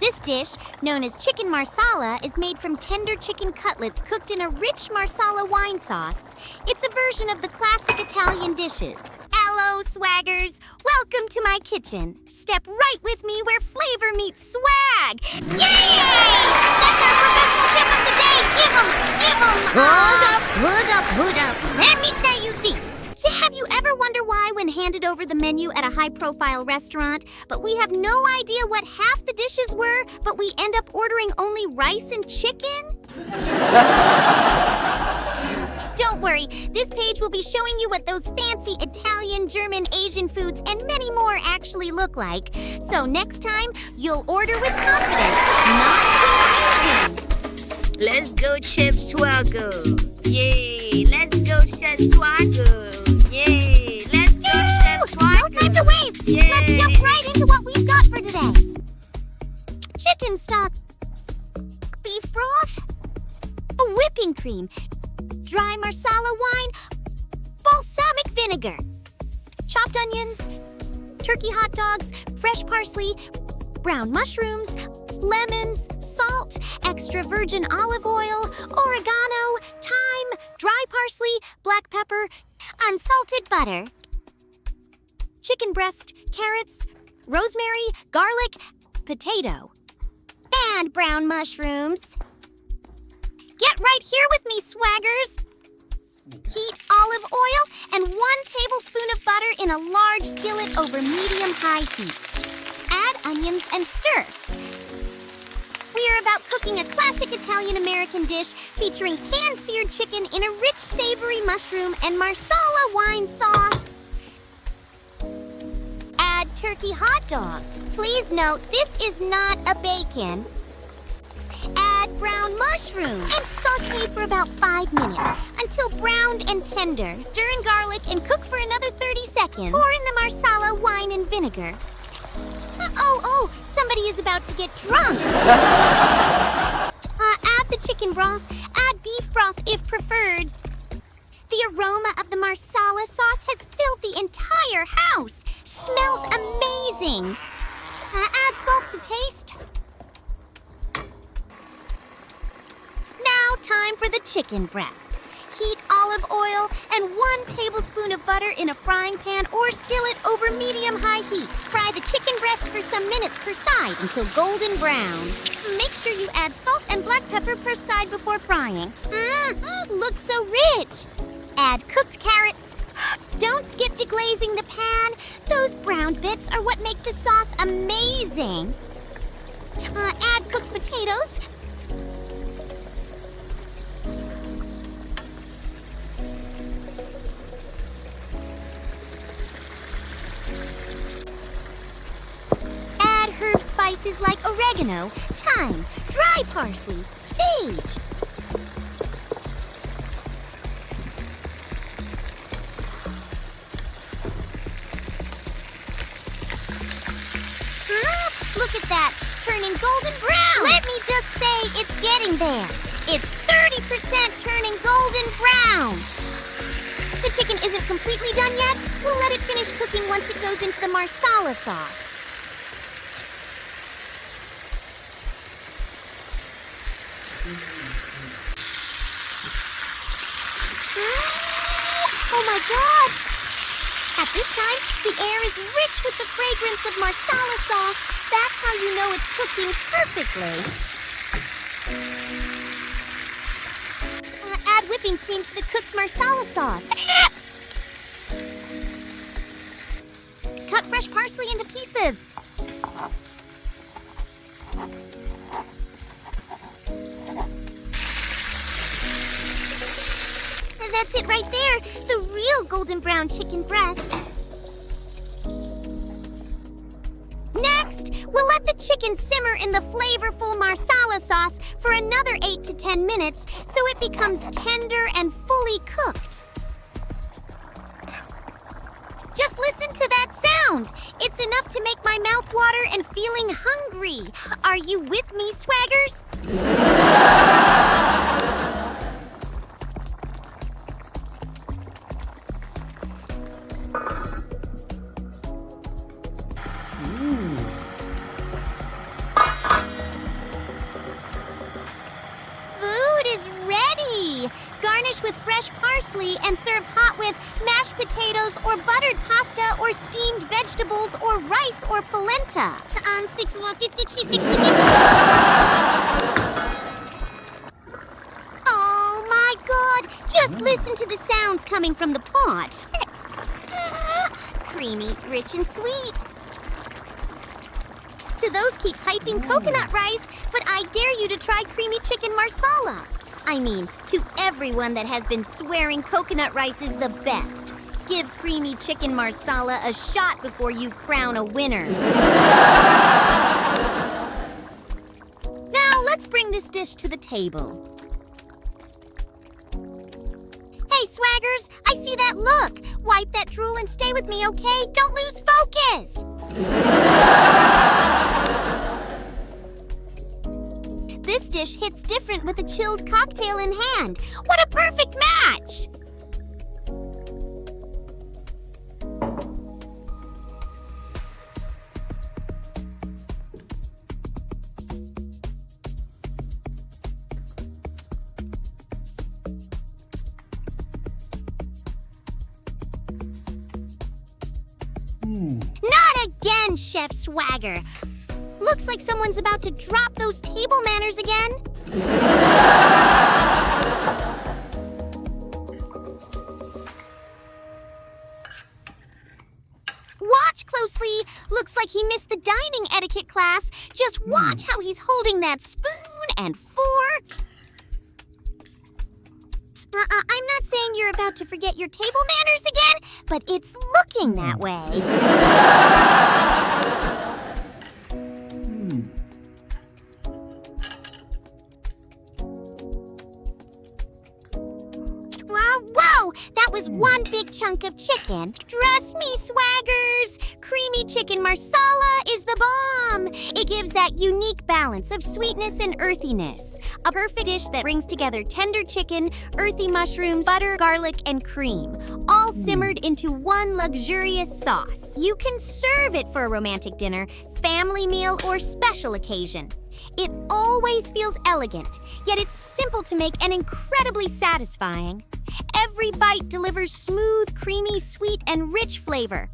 This dish, known as chicken marsala, is made from tender chicken cutlets cooked in a rich marsala wine sauce. It's a version of the classic Italian dishes. Hello, swaggers. Welcome to my kitchen. Step right with me where flavor meets swag. Yay! That's our professional chef of the day. Give 'em! Hold up. Let me tell you this. Have you ever wondered why when handed over the menu at a high-profile restaurant, but we have no idea what half the dishes were, but we end up ordering only rice and chicken? Don't worry, this page will be showing you what those fancy Italian, German, Asian foods and many more actually look like. So next time, you'll order with confidence, not confusion. Let's go, Chef Swagger. Yay, let's go, Chef Swagger. Yay, let's go, Chef Swagger. No time to waste. Yay. Let's jump right into what we've got for today. Chicken stock, beef broth, whipping cream, dry marsala wine, balsamic vinegar, chopped onions, turkey hot dogs, fresh parsley, brown mushrooms, lemons, salt, extra virgin olive oil, oregano, thyme, dry parsley, black pepper, unsalted butter, chicken breast, carrots, rosemary, garlic, potato, and brown mushrooms. Get right here with me, swaggers. Heat olive oil and 1 tablespoon of butter in a large skillet over medium-high heat. Add onions and stir. We are about cooking a classic Italian-American dish featuring pan-seared chicken in a rich, savory mushroom and marsala wine sauce. Add turkey hot dog. Please note, this is not a bacon. Add brown mushrooms and saute for about 5 minutes until browned and tender. Stir in garlic and cook for another 30 seconds. Pour in the marsala wine and vinegar. Somebody is about to get drunk. Add the chicken broth. Add beef broth if preferred. The aroma of the marsala sauce has filled the entire house. Smells amazing. Add salt to taste. Now time for the chicken breasts. Heat olive oil and 1 tablespoon of butter in a frying pan or skillet over medium-high heat. Fry the chicken breast for some minutes per side until golden brown. Make sure you add salt and black pepper per side before frying. Looks so rich. Add cooked carrots. Don't skip deglazing the pan. Those brown bits are what make the sauce amazing. Add cooked potatoes. Herb spices like oregano, thyme, dry parsley, sage. Look at that, turning golden brown. Let me just say it's getting there. It's 30% turning golden brown. The chicken isn't completely done yet. We'll let it finish cooking once it goes into the marsala sauce. Oh my God! At this time, the air is rich with the fragrance of marsala sauce. That's how you know it's cooking perfectly. Add whipping cream to the cooked marsala sauce. Cut fresh parsley into pieces. That's it right there, the real golden brown chicken breasts. Next, we'll let the chicken simmer in the flavorful marsala sauce for another 8 to 10 minutes so it becomes tender and fully cooked. Just listen to that sound. It's enough to make my mouth water and feeling hungry. Are you with me, swaggers? Garnish with fresh parsley and serve hot with mashed potatoes or buttered pasta or steamed vegetables or rice or polenta. Oh my God! Just listen to the sounds coming from the pot. Creamy, rich, and sweet. To those keep hyping coconut rice, but I dare you to try Creamy Chicken Marsala. I mean, to everyone that has been swearing coconut rice is the best, give Creamy Chicken Marsala a shot before you crown a winner. Now, let's bring this dish to the table. Hey, swaggers, I see that look. Wipe that drool and stay with me, okay? Don't lose focus. This dish hits different with a chilled cocktail in hand. What a perfect match! Not again, Chef Swagger. Looks like someone's about to drop those table manners again. Watch closely. Looks like he missed the dining etiquette class. Just watch how he's holding that spoon and fork. I'm not saying you're about to forget your table manners again, but it's looking that way. Whoa! That was one big chunk of chicken. Trust me, swaggers! Creamy Chicken Marsala is the bomb! It gives that unique balance of sweetness and earthiness. A perfect dish that brings together tender chicken, earthy mushrooms, butter, garlic, and cream, all simmered into one luxurious sauce. You can serve it for a romantic dinner, family meal, or special occasion. It always feels elegant, yet it's simple to make and incredibly satisfying. Every bite delivers smooth, creamy, sweet, and rich flavor.